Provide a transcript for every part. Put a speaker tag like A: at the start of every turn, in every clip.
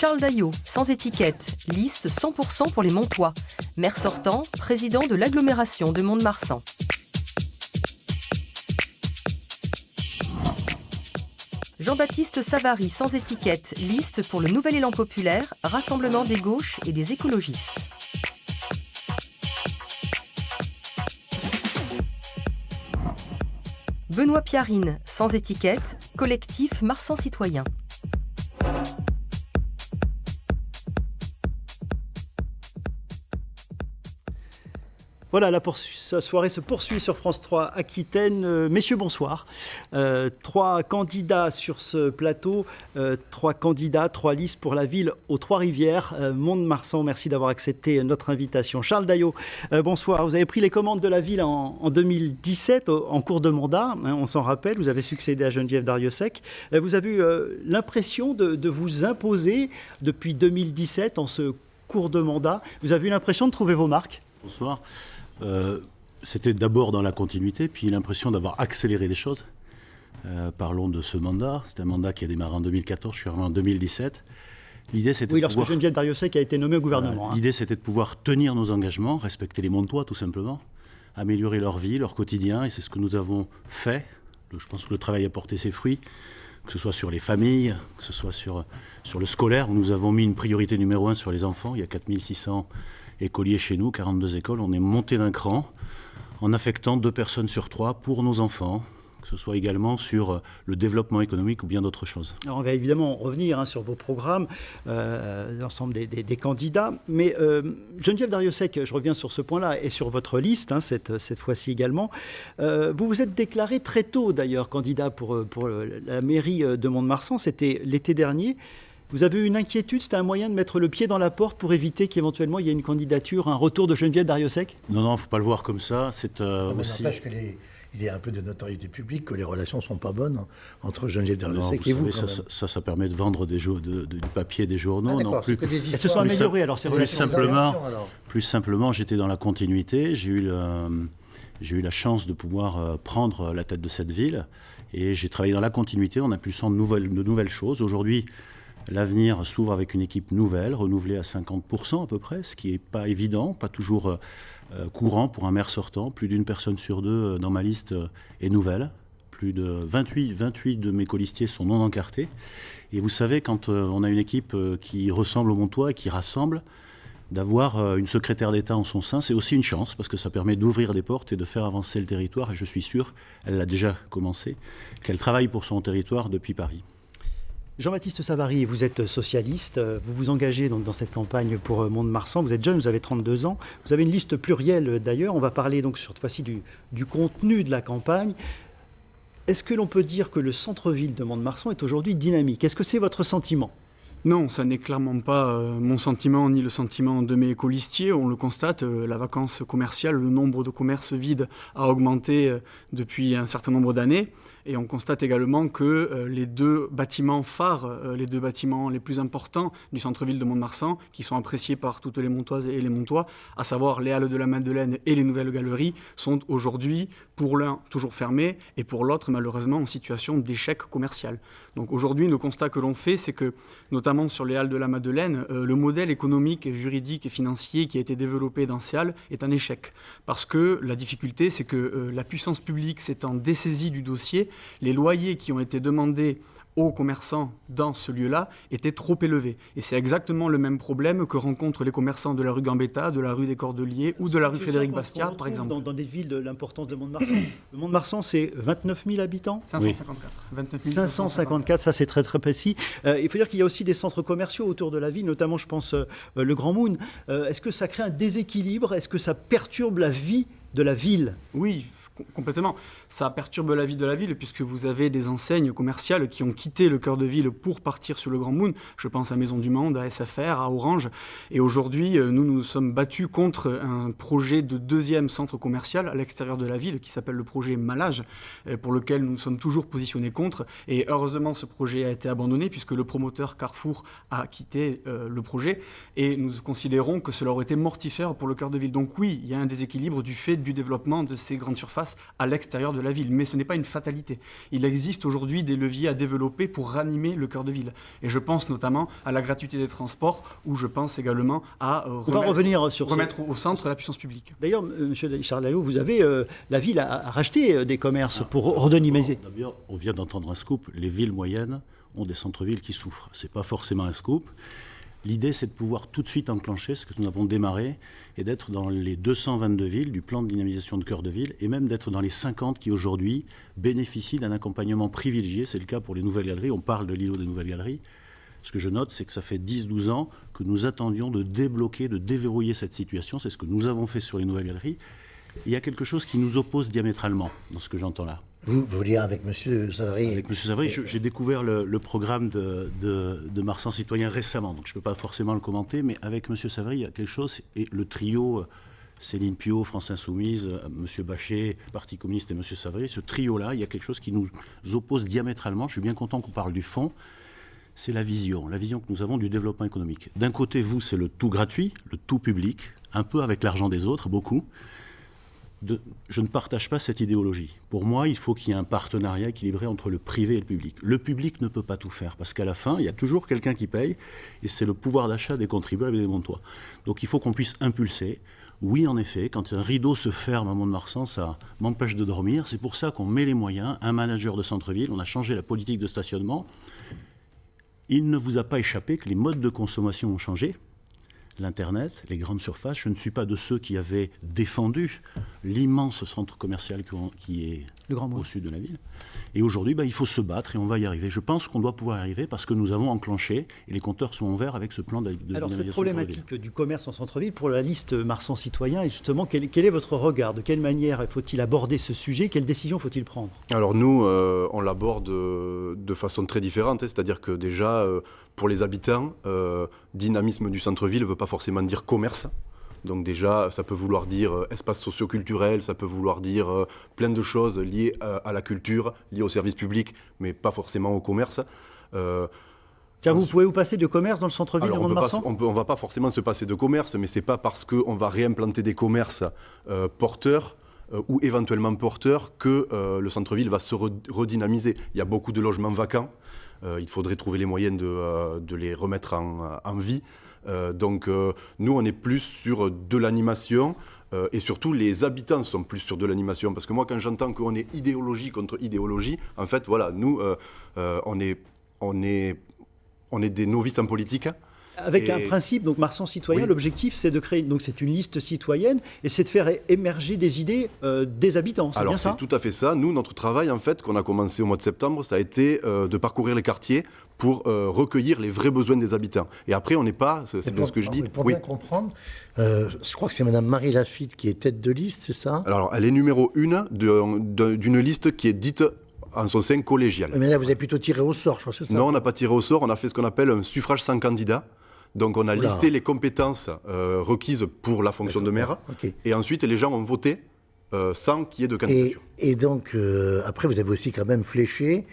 A: Charles Daillot, sans étiquette, liste 100% pour les Montois. Maire sortant, président de l'agglomération de Mont-de-Marsan. Jean-Baptiste Savary, sans étiquette, liste pour le Nouvel Élan Populaire, rassemblement des gauches et des écologistes. Benoît Piarine, sans étiquette, collectif Marsan Citoyen.
B: Voilà, la soirée se poursuit sur France 3 Aquitaine. Messieurs, bonsoir. 3 candidats sur ce plateau, 3 candidats, 3 listes pour la ville aux Trois-Rivières. Mont-de-Marsan, merci d'avoir accepté notre invitation. Charles Daillot, bonsoir. Vous avez pris les commandes de la ville en 2017, en cours de mandat, hein, on s'en rappelle. Vous avez succédé à Geneviève Darrieussecq. Vous avez eu l'impression de vous imposer depuis 2017 en ce cours de mandat. Vous avez eu l'impression de trouver vos marques?
C: Bonsoir. C'était d'abord dans la continuité, puis l'impression d'avoir accéléré des choses. Parlons de ce mandat. C'est un mandat qui a démarré en 2014, je suis arrivé en 2017. L'idée, c'était
B: oui, lorsque Geneviève Darrieussecq a été nommée au gouvernement.
C: L'idée, c'était de pouvoir tenir nos engagements, respecter les Montois, tout simplement, améliorer leur vie, leur quotidien, et c'est ce que nous avons fait. Je pense que le travail a porté ses fruits, que ce soit sur les familles, que ce soit sur le scolaire, où nous avons mis une priorité numéro 1 sur les enfants. Il y a 4600 écoliers chez nous, 42 écoles. On est monté d'un cran en affectant 2 personnes sur 3 pour nos enfants, que ce soit également sur le développement économique ou bien d'autres choses.
B: Alors on va évidemment revenir sur vos programmes, l'ensemble des candidats, mais Geneviève Darrieussecq, je reviens sur ce point-là, et sur votre liste, cette fois-ci également. Vous vous êtes déclaré très tôt d'ailleurs candidat pour la mairie de Mont-de-Marsan, c'était l'été dernier. Vous avez eu une inquiétude, c'était un moyen de mettre le pied dans la porte pour éviter qu'éventuellement il y ait une candidature, un retour de Geneviève Darrieussecq?
C: Non, il ne faut pas le voir comme ça. C'est aussi...
D: n'empêche qu'il y a un peu de notoriété publique, que les relations ne sont pas bonnes entre Geneviève Darrieussecq et vous.
C: Ça permet de vendre du papier, des journaux.
D: Non, plus que des histoires.
B: Elles se sont améliorées alors ces relations.
C: Plus simplement, j'étais dans la continuité. J'ai eu la chance de pouvoir prendre la tête de cette ville. Et j'ai travaillé dans la continuité en impulsant de nouvelles choses. Aujourd'hui, l'avenir s'ouvre avec une équipe nouvelle, renouvelée à 50% à peu près, ce qui n'est pas évident, pas toujours courant pour un maire sortant. Plus d'une personne sur 2 dans ma liste est nouvelle. Plus de 28 de mes colistiers sont non encartés. Et vous savez, quand on a une équipe qui ressemble au Montois et qui rassemble, d'avoir une secrétaire d'État en son sein, c'est aussi une chance, parce que ça permet d'ouvrir des portes et de faire avancer le territoire. Et je suis sûr, elle l'a déjà commencé, qu'elle travaille pour son territoire depuis Paris.
B: Jean-Baptiste Savary, vous êtes socialiste, vous vous engagez donc dans cette campagne pour Mont-de-Marsan, vous êtes jeune, vous avez 32 ans, vous avez une liste plurielle d'ailleurs, on va parler donc cette fois-ci du contenu de la campagne. Est-ce que l'on peut dire que le centre-ville de Mont-de-Marsan est aujourd'hui dynamique? Est-ce que c'est votre sentiment?
E: Non, ça n'est clairement pas mon sentiment ni le sentiment de mes colistiers. On le constate, la vacance commerciale, le nombre de commerces vides a augmenté depuis un certain nombre d'années. Et on constate également que les 2 bâtiments phares, les 2 bâtiments les plus importants du centre-ville de Mont-de-Marsan, qui sont appréciés par toutes les Montoises et les Montois, à savoir les Halles de la Madeleine et les Nouvelles Galeries, sont aujourd'hui, pour l'un, toujours fermés, et pour l'autre, malheureusement, en situation d'échec commercial. Donc aujourd'hui, le constat que l'on fait, c'est que, notamment sur les Halles de la Madeleine, le modèle économique, juridique et financier qui a été développé dans ces halles est un échec. Parce que la difficulté, c'est que la puissance publique s'étant dessaisie du dossier, les loyers qui ont été demandés aux commerçants dans ce lieu-là étaient trop élevés. Et c'est exactement le même problème que rencontrent les commerçants de la rue Gambetta, de la rue des Cordeliers ou de la rue Frédéric Bastiat, par exemple.
B: Dans des villes de l'importance de Mont-de-Marsan. Le Mont-de-Marsan, c'est 29 000 habitants?
E: 554. Oui. 29
B: 554, ça c'est très très précis. Il faut dire qu'il y a aussi des centres commerciaux autour de la ville, notamment je pense le Grand Moon. Est-ce que ça crée un déséquilibre? Est-ce que ça perturbe la vie de la ville?
E: Oui, complètement. Ça perturbe la vie de la ville puisque vous avez des enseignes commerciales qui ont quitté le cœur de ville pour partir sur le Grand Moon. Je pense à Maison du Monde, à SFR, à Orange. Et aujourd'hui, nous nous sommes battus contre un projet de 2e centre commercial à l'extérieur de la ville qui s'appelle le projet Malage, pour lequel nous sommes toujours positionnés contre. Et heureusement, ce projet a été abandonné puisque le promoteur Carrefour a quitté le projet. Et nous considérons que cela aurait été mortifère pour le cœur de ville. Donc oui, il y a un déséquilibre du fait du développement de ces grandes surfaces passe à l'extérieur de la ville. Mais ce n'est pas une fatalité. Il existe aujourd'hui des leviers à développer pour ranimer le cœur de ville. Et je pense notamment à la gratuité des transports, ou je pense également à remettre au centre la puissance publique.
B: D'ailleurs, M. Charles Alliot, vous avez, la ville a racheté des commerces pour redynamiser.
C: D'abord, on vient d'entendre un scoop. Les villes moyennes ont des centres-villes qui souffrent. Ce n'est pas forcément un scoop. L'idée, c'est de pouvoir tout de suite enclencher ce que nous avons démarré et d'être dans les 222 villes du plan de dynamisation de cœur de ville et même d'être dans les 50 qui aujourd'hui bénéficient d'un accompagnement privilégié. C'est le cas pour les nouvelles galeries. On parle de l'îlot des nouvelles galeries. Ce que je note, c'est que ça fait 10-12 ans que nous attendions de débloquer, de déverrouiller cette situation. C'est ce que nous avons fait sur les nouvelles galeries. Il y a quelque chose qui nous oppose diamétralement dans ce que j'entends là.
D: Vous voulez dire avec M. Savary?
C: Avec M. Savary, j'ai découvert le programme de Marsan Citoyen récemment, donc je ne peux pas forcément le commenter, mais avec M. Savary, il y a quelque chose, et le trio Céline Pio, France Insoumise, M. Bachet, Parti communiste et M. Savary, ce trio-là, il y a quelque chose qui nous oppose diamétralement. Je suis bien content qu'on parle du fond. C'est la vision que nous avons du développement économique. D'un côté, vous, c'est le tout gratuit, le tout public, un peu avec l'argent des autres, beaucoup. Je ne partage pas cette idéologie. Pour moi, il faut qu'il y ait un partenariat équilibré entre le privé et le public. Le public ne peut pas tout faire, parce qu'à la fin, il y a toujours quelqu'un qui paye, et c'est le pouvoir d'achat des contribuables et des Montois. Donc il faut qu'on puisse impulser. Oui, en effet, quand un rideau se ferme à Mont-de-Marsan, ça m'empêche de dormir. C'est pour ça qu'on met les moyens, un manager de centre-ville, on a changé la politique de stationnement. Il ne vous a pas échappé que les modes de consommation ont changé. L'Internet, les grandes surfaces. Je ne suis pas de ceux qui avaient défendu l'immense centre commercial qui est au sud de la ville. Et aujourd'hui, il faut se battre et on va y arriver. Je pense qu'on doit pouvoir y arriver parce que nous avons enclenché et les compteurs sont en vert avec ce plan de
B: Alors cette problématique du commerce en centre-ville, pour la liste Marsan Citoyen, et justement, quel est votre regard? De quelle manière faut-il aborder ce sujet? Quelles décisions faut-il prendre?
F: Alors nous, on l'aborde de façon très différente. C'est-à-dire que déjà, pour les habitants, dynamisme du centre-ville ne veut pas forcément dire commerce. Donc déjà, ça peut vouloir dire espace socio-culturel, ça peut vouloir dire plein de choses liées à la culture, liées au service public, mais pas forcément au commerce.
B: Vous pouvez vous passer de commerce dans le centre-ville de Mont-de-Marsan?
F: On ne va pas forcément se passer de commerce, mais ce n'est pas parce qu'on va réimplanter des commerces porteurs ou éventuellement porteurs que le centre-ville va se redynamiser. Il y a beaucoup de logements vacants. Il faudrait trouver les moyens de les remettre en vie. Donc nous, on est plus sur de l'animation et surtout les habitants sont plus sur de l'animation. Parce que moi, quand j'entends qu'on est idéologie contre idéologie, en fait, voilà, nous, on est des novices en politique.
B: Avec un principe, donc Marsan Citoyen, oui. L'objectif c'est de créer, donc c'est une liste citoyenne et c'est de faire émerger des idées des habitants, c'est bien ça?
F: Alors c'est tout à fait ça. Nous, notre travail en fait, qu'on a commencé au mois de septembre, ça a été de parcourir les quartiers pour recueillir les vrais besoins des habitants. Et après, on n'est pas, c'est ce que je dis.
D: Pour bien comprendre, je crois que c'est Mme Marie Lafitte qui est tête de liste, c'est ça?
F: Alors elle est numéro 1 d'une liste qui est dite en son sein collégial.
D: Mais là, vous avez plutôt tiré au sort, je crois que c'est ça?
F: Non, on n'a pas tiré au sort, on a fait ce qu'on appelle un suffrage sans candidat. Donc on a listé les compétences requises pour la fonction de maire. Okay. Et ensuite, les gens ont voté sans qu'il y ait de candidature.
D: Et donc, après, vous avez aussi quand même fléché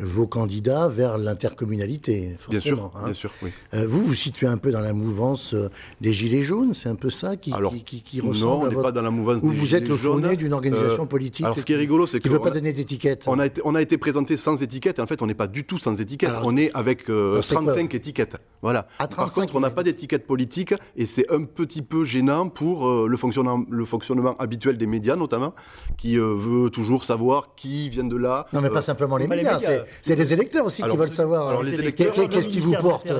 D: vos candidats vers l'intercommunalité, forcément.
F: Bien sûr, oui.
D: Vous vous situez un peu dans la mouvance des Gilets jaunes, c'est un peu ça qui ressemble
F: non, on n'est pas dans la mouvance des Gilets jaunes.
D: Ou vous êtes le fourné d'une organisation politique
F: alors, ce qui est rigolo, c'est
D: qui ne veut pas donner d'étiquette.
F: On a été présenté sans étiquette, et en fait, on n'est pas du tout sans étiquette. Alors, on est avec 35 étiquettes. Voilà. Par contre, on n'a pas d'étiquette politique, et c'est un petit peu gênant pour le fonctionnement habituel des médias, notamment, qui veut toujours savoir qui vient de là.
D: Non, mais pas simplement les médias. C'est les électeurs aussi qui veulent savoir.
F: Alors les électeurs,
B: qu'est-ce qui vous porte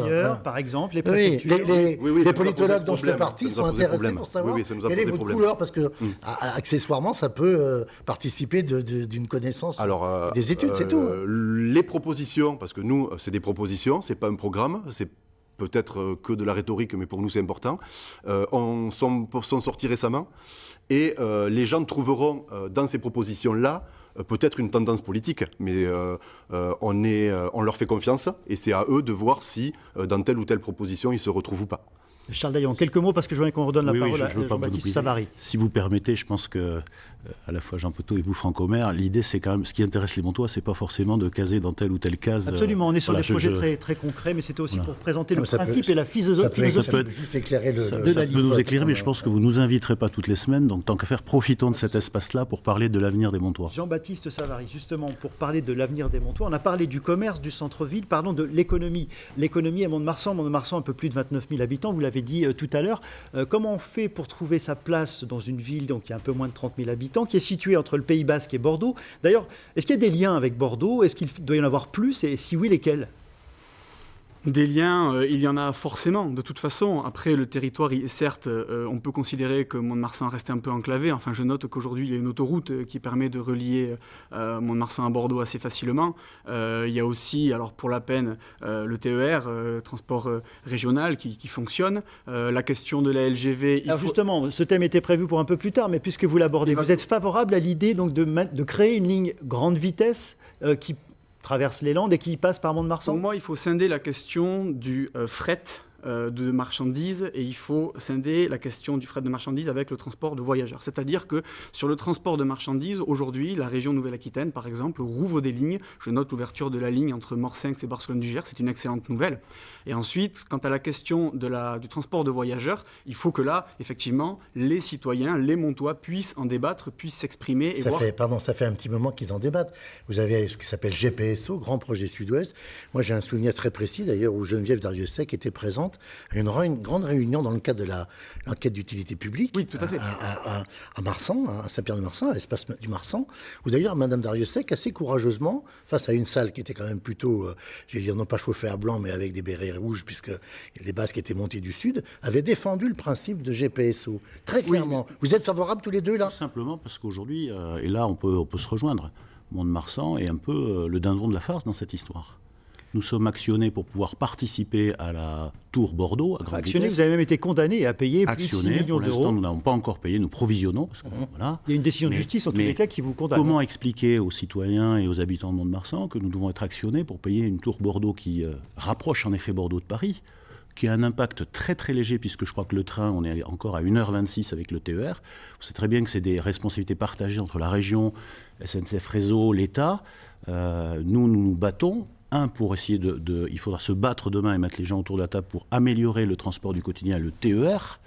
B: par exemple, les préfectures.
D: Les politologues dont je fais partie sont intéressés pour savoir quelle est votre couleur, parce que accessoirement, ça peut participer d'une connaissance des études, c'est tout.
F: Les propositions, parce que nous, c'est des propositions, c'est pas un programme, c'est peut-être que de la rhétorique, mais pour nous c'est important, sont sortis récemment. Et les gens trouveront dans ces propositions-là peut-être une tendance politique, mais on leur fait confiance et c'est à eux de voir si dans telle ou telle proposition ils se retrouvent ou pas.
B: Charles Daillon, quelques mots parce que je voudrais qu'on redonne la parole à Jean-Baptiste Savary.
C: Si vous permettez, je pense que à la fois Jean Poteau et vous, Franck Omer, l'idée c'est quand même, ce qui intéresse les Montois, c'est pas forcément de caser dans telle ou telle case.
B: Absolument, on est sur des projets très, très concrets, mais c'était aussi pour présenter le principe et la philosophie.
D: Ça peut juste éclairer
C: ça peut nous éclairer, mais je pense que vous nous inviterez pas toutes les semaines, donc tant qu'à faire, profitons de cet espace-là pour parler de l'avenir des Montois.
B: Jean-Baptiste Savary, justement, pour parler de l'avenir des Montois, on a parlé du commerce, du centre-ville, parlons de l'économie. L'économie à Mont-de-Marsan, un peu plus de 29 000 habitants, vous l'avez dit tout à l'heure. Comment on fait pour trouver sa place dans une ville donc, qui a un peu moins de 30 000 habitants, qui est située entre le Pays Basque et Bordeaux? D'ailleurs, est-ce qu'il y a des liens avec Bordeaux? Est-ce qu'il doit y en avoir plus? Et si oui, lesquels?
E: Des liens, il y en a forcément, de toute façon. Après, le territoire, certes, on peut considérer que Mont-de-Marsan reste un peu enclavé. Enfin, je note qu'aujourd'hui, il y a une autoroute qui permet de relier Mont-de-Marsan à Bordeaux assez facilement. Il y a aussi, alors pour la peine, le TER, transport régional, qui fonctionne. La question de la LGV...
B: Alors justement, ce thème était prévu pour un peu plus tard, mais puisque vous l'abordez, vous êtes favorable à l'idée donc, de créer une ligne grande vitesse qui traverse les Landes et qui passe par Mont-de-Marsan?
E: Pour moi, il faut scinder la question du fret de marchandises et il faut scinder la question du fret de marchandises avec le transport de voyageurs. C'est-à-dire que sur le transport de marchandises, aujourd'hui, la région Nouvelle-Aquitaine, par exemple, rouvre des lignes. Je note l'ouverture de la ligne entre Morsinx et Barcelone-du-Gers, c'est une excellente nouvelle. Et ensuite, quant à la question du transport de voyageurs, il faut que là, effectivement, les citoyens, les Montois puissent en débattre, puissent s'exprimer.
D: Ça fait un petit moment qu'ils en débattent. Vous avez ce qui s'appelle GPSO, Grand Projet Sud-Ouest. Moi, j'ai un souvenir très précis, d'ailleurs, où Geneviève Darrieussecq était présente à une grande réunion dans le cadre de l'enquête d'utilité publique.
E: Oui, tout à fait.
D: À Marsan, à Saint-Pierre-du-Marsan, à l'espace du Marsan, où d'ailleurs, Mme Darrieussecq, assez courageusement, face à une salle qui était quand même plutôt, je vais dire, non pas chauffée à blanc, mais avec des bérets rouges, puisque les Basques étaient montés du Sud, avait défendu le principe de GPSO. Très clairement. Oui. Vous êtes favorables tous les deux, là?
C: Tout simplement parce qu'aujourd'hui, et là on peut se rejoindre, Mont-de-Marsan est un peu le dindon de la farce dans cette histoire. Nous sommes actionnés pour pouvoir participer à la Tour Bordeaux à grande vitesse.
B: Vous avez même été condamné à payer plus de 6 millions d'euros.
C: Pour l'instant, nous n'avons pas encore payé, nous provisionnons. Parce que, voilà.
B: Il y a une décision de justice en tous les cas qui vous condamne.
C: Comment expliquer aux citoyens et aux habitants de Mont-de-Marsan que nous devons être actionnés pour payer une Tour Bordeaux qui rapproche en effet Bordeaux de Paris, qui a un impact très très léger, puisque je crois que le train, on est encore à 1h26 avec le TER. Vous savez très bien que c'est des responsabilités partagées entre la région, SNCF Réseau, l'État. Nous nous battons. Pour essayer il faudra se battre demain et mettre les gens autour de la table pour améliorer le transport du quotidien, le TER,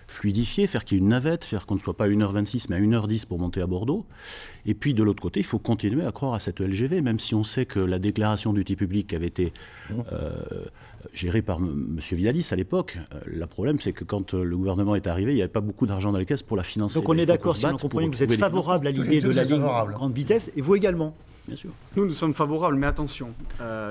C: fluidifier, faire qu'il y ait une navette, faire qu'on ne soit pas à 1h26 mais à 1h10 pour monter à Bordeaux. Et puis de l'autre côté, il faut continuer à croire à cette LGV, même si on sait que la déclaration d'utilité publique avait été gérée par M. Vidalis à l'époque. Le problème, c'est que quand le gouvernement est arrivé, il n'y avait pas beaucoup d'argent dans les caisses pour la financer.
B: Donc on est d'accord, si on comprend bien que vous êtes favorable à l'idée de la ligne grande vitesse, et vous également?
C: Bien sûr.
E: Nous sommes favorables, mais attention,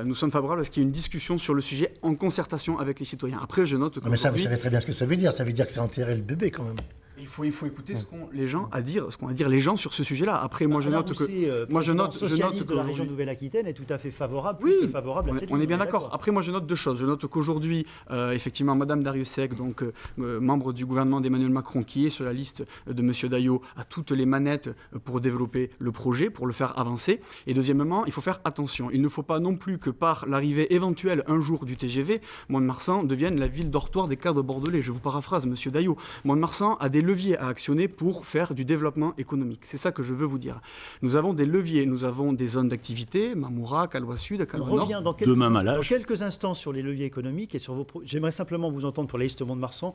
E: nous sommes favorables à ce qu'il y ait une discussion sur le sujet en concertation avec les citoyens. Après, je note que...
D: Mais ça, vous savez très bien ce que ça veut dire. Ça veut dire que c'est enterrer le bébé, quand même.
E: Il faut écouter ce qu'ont à dire les gens sur ce sujet-là. Après, moi, je note que...
B: de la région Nouvelle-Aquitaine est tout à fait favorable.
E: Oui,
B: favorable à cette
E: on est bien d'accord. Après, moi, je note deux choses. Je note qu'aujourd'hui, effectivement, Mme Darrieussecq, donc membre du gouvernement d'Emmanuel Macron, qui est sur la liste de M. Daillot, a toutes les manettes pour développer le projet, pour le faire avancer. Et deuxièmement, il faut faire attention. Il ne faut pas non plus que par l'arrivée éventuelle un jour du TGV, Mont-de-Marsan devienne la ville dortoir des cadres bordelais. Je vous paraphrase, M. Daillot. Mont-de-Marsan a des leviers à actionner pour faire du développement économique. C'est ça que je veux vous dire. Nous avons des leviers, nous avons des zones d'activité, Mamoura, Calois Sud, Calois Nord.
B: On revient dans quelques instants sur les leviers économiques et sur vos J'aimerais simplement vous entendre pour la liste Mont-de-Marsan,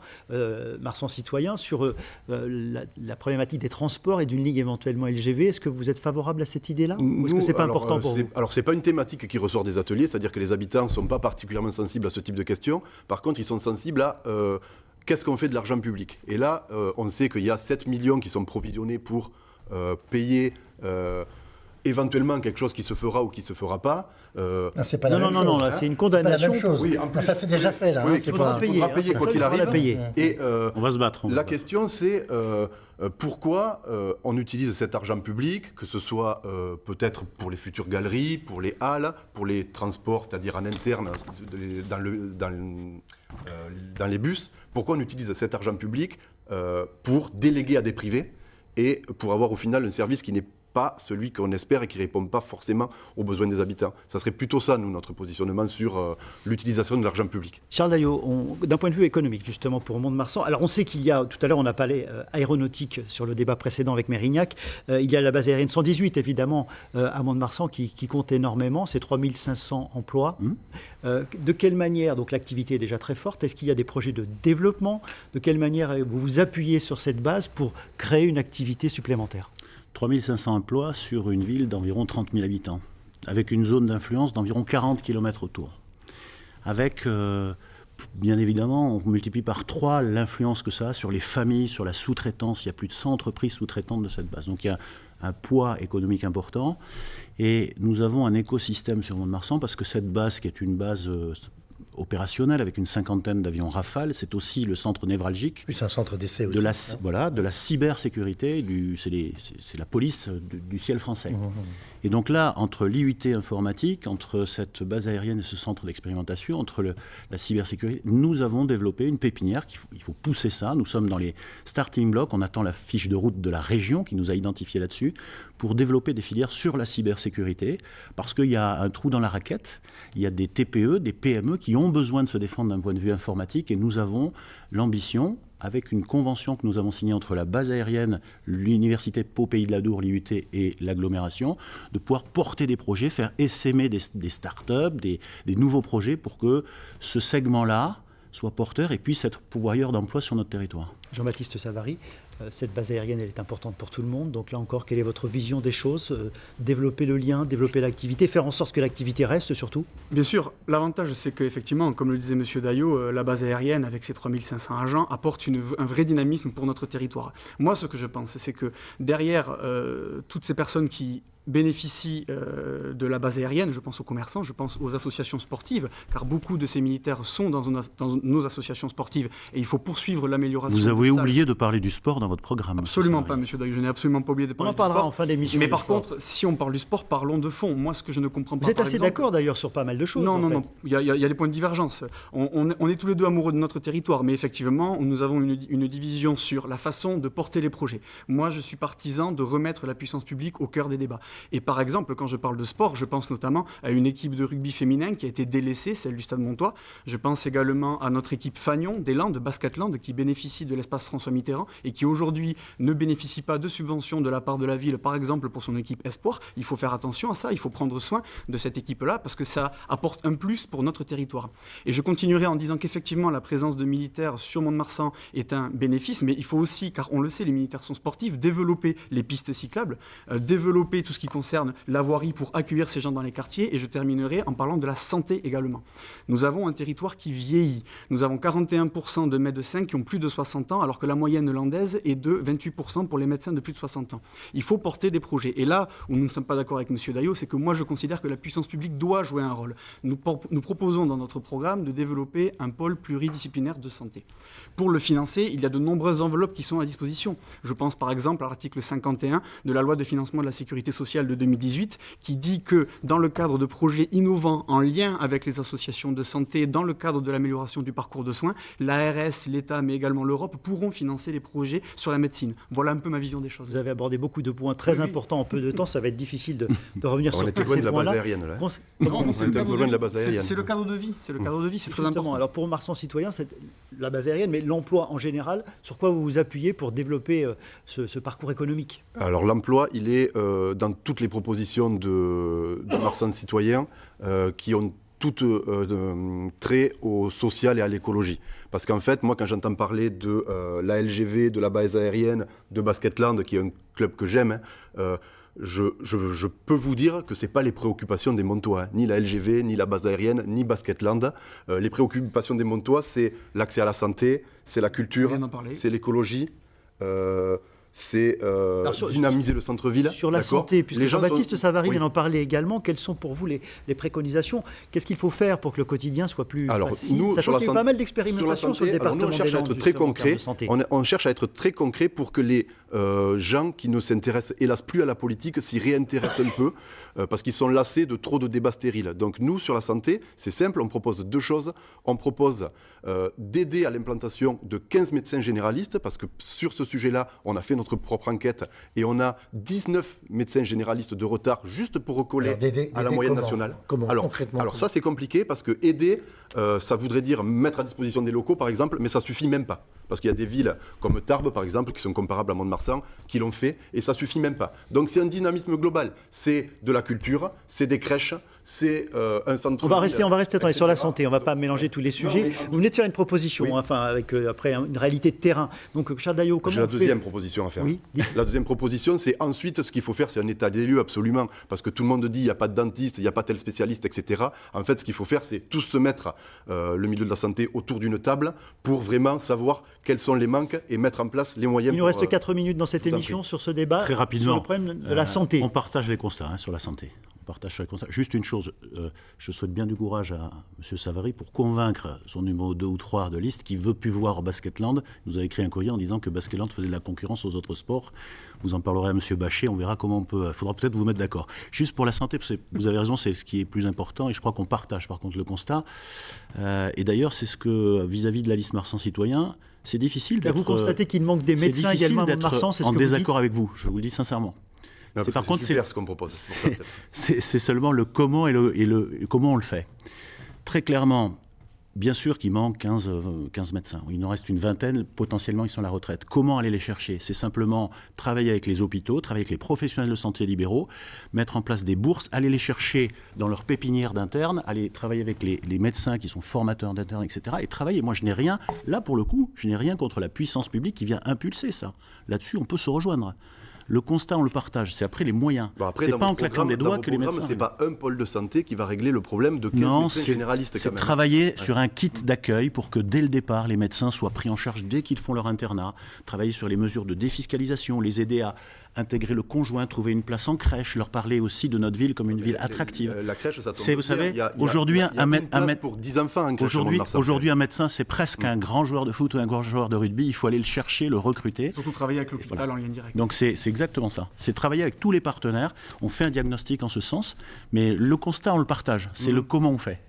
B: Marsan citoyen, sur la problématique des transports et d'une ligne éventuellement LGV. Est-ce que vous êtes favorable à cette idée-là ou est-ce que c'est pas important pour vous?
F: Alors, c'est pas une thématique qui ressort des ateliers, c'est-à-dire que les habitants ne sont pas particulièrement sensibles à ce type de questions. Par contre, ils sont sensibles à qu'est-ce qu'on fait de l'argent public. Et là, on sait qu'il y a 7 millions qui sont provisionnés pour payer éventuellement quelque chose qui se fera ou qui ne se fera pas.
D: Non, c'est pas la même chose.
B: Non, là, c'est une condamnation.
D: C'est pas la même chose.
F: Oui,
D: en plus, ça c'est déjà fait, là.
F: Oui,
D: il faudra
F: payer quoi qu'il arrive. Et
C: on va se battre.
F: La question, c'est pourquoi on utilise cet argent public, que ce soit peut-être pour les futures galeries, pour les halles, pour les transports, c'est-à-dire en interne, dans les bus. Pourquoi on utilise cet argent public pour déléguer à des privés et pour avoir au final un service qui n'est pas celui qu'on espère et qui ne répond pas forcément aux besoins des habitants. Ça serait plutôt ça, nous, notre positionnement sur l'utilisation de l'argent public.
B: Charles Daillot, d'un point de vue économique, justement, pour Mont-de-Marsan, alors on sait qu'il y a, tout à l'heure on a parlé aéronautique sur le débat précédent avec Mérignac, il y a la base aérienne 118, évidemment, à Mont-de-Marsan, qui compte énormément, c'est 3500 emplois. De quelle manière, donc l'activité est déjà très forte, est-ce qu'il y a des projets de développement? De quelle manière vous vous appuyez sur cette base pour créer une activité supplémentaire?
C: 3500 emplois sur une ville d'environ 30 000 habitants, avec une zone d'influence d'environ 40 km autour. Avec, bien évidemment, on multiplie par 3 l'influence que ça a sur les familles, sur la sous-traitance. Il y a plus de 100 entreprises sous-traitantes de cette base. Donc il y a un poids économique important. Et nous avons un écosystème sur Mont-de-Marsan parce que cette base, qui est une base opérationnel avec une 50aine d'avions Rafale. C'est aussi le centre névralgique.
D: Oui, c'est un centre d'essai aussi.
C: De la cybersécurité, c'est la police du ciel français. Et donc là, entre l'IUT informatique, entre cette base aérienne et ce centre d'expérimentation, entre la cybersécurité, nous avons développé une pépinière, il faut pousser ça. Nous sommes dans les starting blocks, on attend la fiche de route de la région qui nous a identifiés là-dessus, pour développer des filières sur la cybersécurité, parce qu'il y a un trou dans la raquette, il y a des TPE, des PME qui ont besoin de se défendre d'un point de vue informatique, et nous avons l'ambition, avec une convention que nous avons signée entre la base aérienne, l'Université Pau Pays de la Dour, l'IUT et l'agglomération, de pouvoir porter des projets, faire essaimer des start-up, des nouveaux projets pour que ce segment-là soit porteur et puisse être pourvoyeur d'emplois sur notre territoire.
B: Jean-Baptiste Savary, cette base aérienne, elle est importante pour tout le monde. Donc là encore, quelle est votre vision des choses? Développer le lien, développer l'activité, faire en sorte que l'activité reste surtout?
E: Bien sûr, l'avantage c'est qu'effectivement, comme le disait M. Daillot, la base aérienne avec ses 3500 agents apporte un vrai dynamisme pour notre territoire. Moi, ce que je pense, c'est que derrière toutes ces personnes qui bénéficient de la base aérienne, je pense aux commerçants, je pense aux associations sportives, car beaucoup de ces militaires sont dans nos associations sportives et il faut poursuivre l'amélioration.
C: Vous avez oublié de parler du sport dans votre programme.
E: Absolument pas, monsieur Daillot, je n'ai absolument pas oublié de parler du sport.
B: On en parlera en fin d'émission.
E: Mais par contre, si on parle du sport, parlons de fond. Moi, ce que je ne comprends pas,
B: vous êtes assez d'accord d'ailleurs sur pas mal de choses.
E: Non, il y a des points de divergence. On est tous les deux amoureux de notre territoire, mais effectivement, nous avons une division sur la façon de porter les projets. Moi, je suis partisan de remettre la puissance publique au cœur des débats. Et par exemple, quand je parle de sport, je pense notamment à une équipe de rugby féminin qui a été délaissée, celle du Stade Montois. Je pense également à notre équipe Fagnon des Landes, Basketland, qui bénéficie de l'espace François Mitterrand et qui aujourd'hui ne bénéficie pas de subventions de la part de la ville, par exemple pour son équipe Espoir. Il faut faire attention à ça, il faut prendre soin de cette équipe-là parce que ça apporte un plus pour notre territoire. Et je continuerai en disant qu'effectivement la présence de militaires sur Mont-de-Marsan est un bénéfice, mais il faut aussi, car on le sait, les militaires sont sportifs, développer les pistes cyclables, développer tout ce qui concerne la voirie pour accueillir ces gens dans les quartiers. Et je terminerai en parlant de la santé également. Nous avons un territoire qui vieillit. Nous avens 41% de médecins qui ont plus de 60 ans, alors que la moyenne landaise est de 28% pour les médecins de plus de 60 ans. Il faut porter des projets. Et là où nous ne sommes pas d'accord avec M. Daillot, c'est que moi je considère que la puissance publique doit jouer un rôle. Nous proposons dans notre programme de développer un pôle pluridisciplinaire de santé. Pour le financer, il y a de nombreuses enveloppes qui sont à disposition. Je pense par exemple à l'article 51 de la loi de financement de la sécurité sociale de 2018 qui dit que dans le cadre de projets innovants en lien avec les associations de santé, dans le cadre de l'amélioration du parcours de soins, l'ARS, l'État mais également l'Europe pourront financer les projets sur la médecine. Voilà un peu ma vision des choses.
B: Vous avez abordé beaucoup de points très importants en peu de temps, ça va être difficile de revenir sur tous ces points-là.
F: On était loin de la base aérienne là.
E: Non,
F: c'est loin de la base aérienne.
E: C'est le cadre de vie, c'est très important.
B: Alors pour Marsan Citoyen, c'est la base aérienne, mais l'emploi en général, sur quoi vous vous appuyez pour développer ce parcours économique?
F: Alors l'emploi, il est dans toutes les propositions de Marsan Citoyen qui ont toutes trait au social et à l'écologie. Parce qu'en fait, moi, quand j'entends parler de la LGV, de la base aérienne, de Basketland, qui est un club que j'aime, je peux vous dire que ce n'est pas les préoccupations des Montois, ni la LGV, ni la base aérienne, ni Basketland. Les préoccupations des Montois, c'est l'accès à la santé, c'est la culture, c'est l'écologie. C'est dynamiser le centre-ville.
B: Sur la santé, puisque Jean-Baptiste Savary vient d'en parler également, quelles sont pour vous les préconisations? Qu'est-ce qu'il faut faire pour que le quotidien soit plus facile?
F: Nous,
B: sachant qu'il y a eu pas mal d'expérimentations sur le département
F: nous, on cherche à être très concret. On cherche à être très concret pour que les gens qui ne s'intéressent hélas plus à la politique s'y réintéressent un peu, parce qu'ils sont lassés de trop de débats stériles. Donc nous, sur la santé, c'est simple, on propose deux choses. On propose d'aider à l'implantation de 15 médecins généralistes, parce que sur ce sujet-là, on a fait notre propre enquête et on a 19 médecins généralistes de retard juste pour recoller à la moyenne nationale.
D: Concrètement,
F: alors ça, c'est compliqué parce que aider, ça voudrait dire mettre à disposition des locaux, par exemple, mais ça suffit même pas. Parce qu'il y a des villes comme Tarbes, par exemple, qui sont comparables à Mont-de-Marsan, qui l'ont fait, et ça suffit même pas. Donc c'est un dynamisme global. C'est de la culture, c'est des crèches, c'est un centre.
B: On va rester attendez, sur la santé. On ne va pas mélanger tous les sujets. Vous venez de faire une proposition, avec après une réalité de terrain. Donc Charles Daillot, comment
F: j'ai la deuxième proposition à faire.
B: Oui.
F: La deuxième proposition, c'est ensuite ce qu'il faut faire, c'est un état des lieux absolument, parce que tout le monde dit il n'y a pas de dentiste, il n'y a pas tel spécialiste, etc. En fait, ce qu'il faut faire, c'est tous se mettre le milieu de la santé autour d'une table pour vraiment savoir quels sont les manques et mettre en place les moyens.
B: Il nous reste 4 minutes dans cette émission sur ce débat.
C: Très rapidement.
B: Sur le problème de la santé.
C: On partage les constats sur la santé. Juste une chose, je souhaite bien du courage à M. Savary pour convaincre son numéro 2 ou 3 de liste qui veut plus voir Basketland. Il nous a écrit un courrier en disant que Basketland faisait de la concurrence aux autres sports. Vous en parlerez à M. Bachet, on verra comment on peut. Il faudra peut-être vous mettre d'accord. Juste pour la santé, parce que vous avez raison, c'est ce qui est plus important et je crois qu'on partage par contre le constat. Et d'ailleurs, c'est ce que vis-à-vis de la liste Marsan Citoyen, c'est difficile d'être.
B: Vous constatez qu'il manque des médecins également à Mont-de-Marsan, c'est ce
C: en
B: que vous
C: désaccord avec vous, je vous le dis sincèrement.
F: Non,
C: par contre,
F: c'est ce qu'on propose.
C: C'est seulement le comment et comment on le fait. Très clairement, bien sûr qu'il manque 15 médecins. Il en reste une vingtaine, potentiellement ils sont à la retraite. Comment aller les chercher? C'est simplement travailler avec les hôpitaux, travailler avec les professionnels de santé libéraux, mettre en place des bourses, aller les chercher dans leur pépinière d'internes, aller travailler avec les médecins qui sont formateurs d'internes, etc. Et travailler. Moi, je n'ai rien, là pour le coup, je n'ai rien contre la puissance publique qui vient impulser ça. Là-dessus, on peut se rejoindre. Le constat, on le partage. C'est après les moyens. C'est pas en claquant des doigts que les médecins.
F: C'est pas un pôle de santé qui va régler le problème de 15 médecins généralistes.
C: C'est travailler sur un kit d'accueil pour que dès le départ, les médecins soient pris en charge dès qu'ils font leur internat. Travailler sur les mesures de défiscalisation, les aider à intégrer le conjoint, trouver une place en crèche, leur parler aussi de notre ville comme une ville attractive.
F: La crèche, ça tombe.
C: Vous savez, aujourd'hui,
F: pour 10 enfants en crèche.
C: Aujourd'hui, un médecin, c'est presque un grand joueur de foot ou un grand joueur de rugby. Il faut aller le chercher, le recruter.
E: Surtout travailler avec l'hôpital en lien direct.
C: Donc c'est exactement ça. C'est travailler avec tous les partenaires. On fait un diagnostic en ce sens, mais le constat, on le partage. C'est le comment on fait.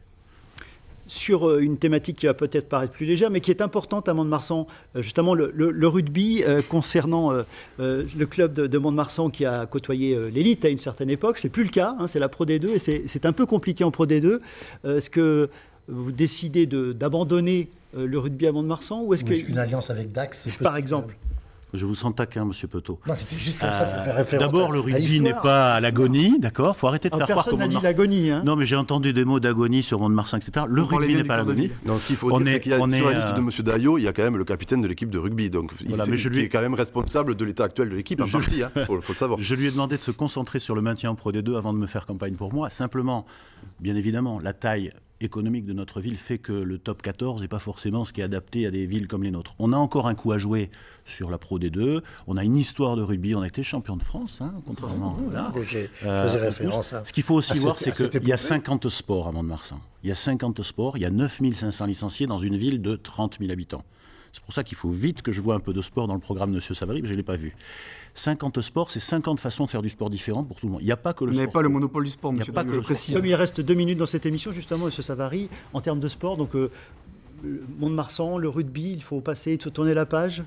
B: Sur une thématique qui va peut-être paraître plus légère, mais qui est importante à Mont-de-Marsan, justement le rugby, concernant le club de Mont-de-Marsan qui a côtoyé l'élite à une certaine époque. C'est plus le cas, c'est la Pro D2 et c'est un peu compliqué en Pro D2. Est-ce que vous décidez d'abandonner le rugby à Mont-de-Marsan ou est-ce
D: qu'une alliance avec Dax, c'est
B: par exemple?
C: Je vous sens taquin, monsieur Petot.
D: Non, c'était juste comme ça pour faire référence.
C: D'abord, le rugby n'est pas à l'agonie, d'accord. Faut arrêter de faire croire que
B: personne n'a dit l'agonie.
C: Non, mais j'ai entendu des mots d'agonie sur Mont-de-Marsan, etc. Le rugby n'est pas à l'agonie.
F: Non, ce qu'il faut dire, c'est qu'il y a sur la liste de monsieur Daillot, il y a quand même le capitaine de l'équipe de rugby, donc qui est quand même responsable de l'état actuel de l'équipe en partie. Faut le savoir.
C: Je lui ai demandé de se concentrer sur le maintien en Pro D2 avant de me faire campagne pour moi. Simplement, bien évidemment, la taille économique de notre ville fait que le top 14 n'est pas forcément ce qui est adapté à des villes comme les nôtres. On a encore un coup à jouer sur la Pro D2, on a une histoire de rugby, on a été champion de France, contrairement à...
D: J'ai référence à...
C: Ce qu'il faut aussi voir, c'est qu'il y a 50 sports à Mont-de-Marsan. Il y a 50 sports, il y a 9500 licenciés dans une ville de 30 000 habitants. C'est pour ça qu'il faut vite que je vois un peu de sport dans le programme de M. Savary, mais je ne l'ai pas vu. 50 sports, c'est 50 façons de faire du sport différent pour tout le monde. Il n'y a pas que le sport.
E: Vous n'avez pas le monopole du sport, monsieur Daillot, je précise.
B: Comme il reste 2 minutes dans cette émission, justement, M. Savary, en termes de sport, donc Mont-de-Marsan, le rugby, il faut passer, tourner la page.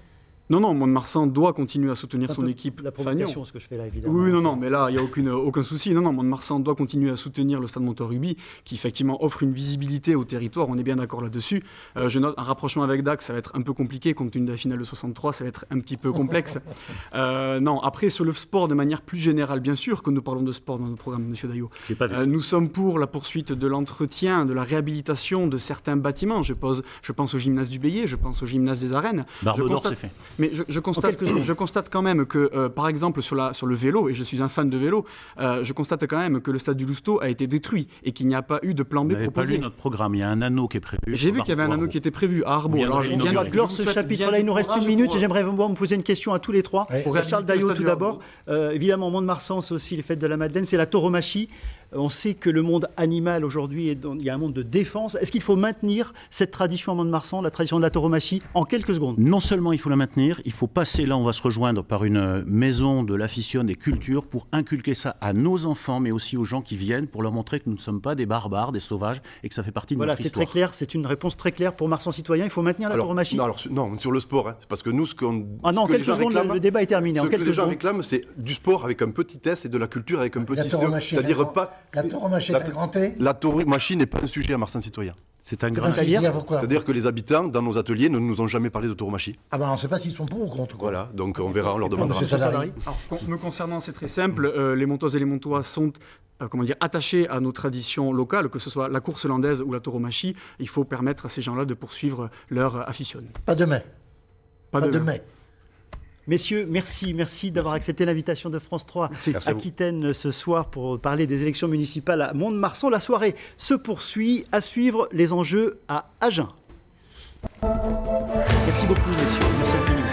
E: Non, Mont-de-Marsan doit continuer à soutenir son équipe.
B: La provocation, ce que je fais là, évidemment.
E: Oui, non, mais là, il n'y a aucun souci. Non, Mont-de-Marsan doit continuer à soutenir le Stade Montois Rugby, qui effectivement offre une visibilité au territoire, on est bien d'accord là-dessus. Je note un rapprochement avec Dax, ça va être un peu compliqué, compte tenu de la finale de 63, ça va être un petit peu complexe. Non, après, sur le sport, de manière plus générale, bien sûr que nous parlons de sport dans notre programme, monsieur Daillot. Nous sommes pour la poursuite de l'entretien, de la réhabilitation de certains bâtiments. Je pense au gymnase du Bélier, je pense au gymnase des Arènes.
C: C'est fait.
E: Mais je constate quand même que, par exemple, sur le vélo, et je suis un fan de vélo, je constate quand même que le stade du Lousteau a été détruit et qu'il n'y a pas eu de plan B proposé.
C: Vous n'avez pas lu notre programme, il y a un anneau qui est prévu.
E: J'ai vu qu'il y avait un anneau qui était prévu à Arbaud.
B: On vient de clore ce chapitre-là, il nous reste 1 minute et j'aimerais vous poser une question à tous les trois. Pour Charles Daillot tout d'abord. Évidemment, Mont-de-Marsan, c'est aussi les fêtes de la Madeleine, c'est la tauromachie. On sait que le monde animal aujourd'hui, il y a un monde de défense. Est-ce qu'il faut maintenir cette tradition à Mont-de-Marsan, la tradition de la tauromachie, en quelques secondes?
C: Non seulement il faut la maintenir, il faut passer, là on va se rejoindre par une maison de l'afición des cultures pour inculquer ça à nos enfants, mais aussi aux gens qui viennent, pour leur montrer que nous ne sommes pas des barbares, des sauvages, et que ça fait partie de
B: Voilà,
C: notre
B: c'est
C: histoire.
B: très clair, c'est une réponse très claire pour Marsan Citoyen. Il faut maintenir la tauromachie.
F: Non, sur le sport, hein. C'est parce que nous, ce qu'on.
B: Ah non, en
F: ce que les
B: quelques
F: gens
B: secondes,
F: réclament,
B: le débat est terminé.
F: Ce
B: En
F: que les
B: quelques
F: gens
B: secondes.
F: réclament, c'est du sport avec un petit S et de la culture avec un petit C. C'est-à-dire pas.
D: La tauromachie avec un grand T.
F: La tauromachie n'est pas un sujet à Marsan Citoyen.
C: C'est un grand...
B: C'est-à-dire
D: pourquoi?
F: C'est-à-dire que les habitants, dans nos ateliers, ne nous ont jamais parlé de tauromachie.
D: Ah ben on ne sait pas s'ils sont pour ou contre. Quoi.
F: Voilà, donc on verra, on leur demandera.
D: Monsieur Savary.
E: Alors, me concernant, c'est très simple. Les Montoises et les Montois sont attachés à nos traditions locales, que ce soit la course landaise ou la tauromachie. Il faut permettre à ces gens-là de poursuivre leur afición.
D: Pas de mai.
E: Pas de mai.
B: Messieurs, merci d'avoir accepté l'invitation de France 3
F: Merci à vous.
B: Aquitaine ce soir pour parler des élections municipales à Mont-de-Marsan. La soirée se poursuit. À suivre les enjeux à Agen. Merci beaucoup, messieurs. Merci infiniment.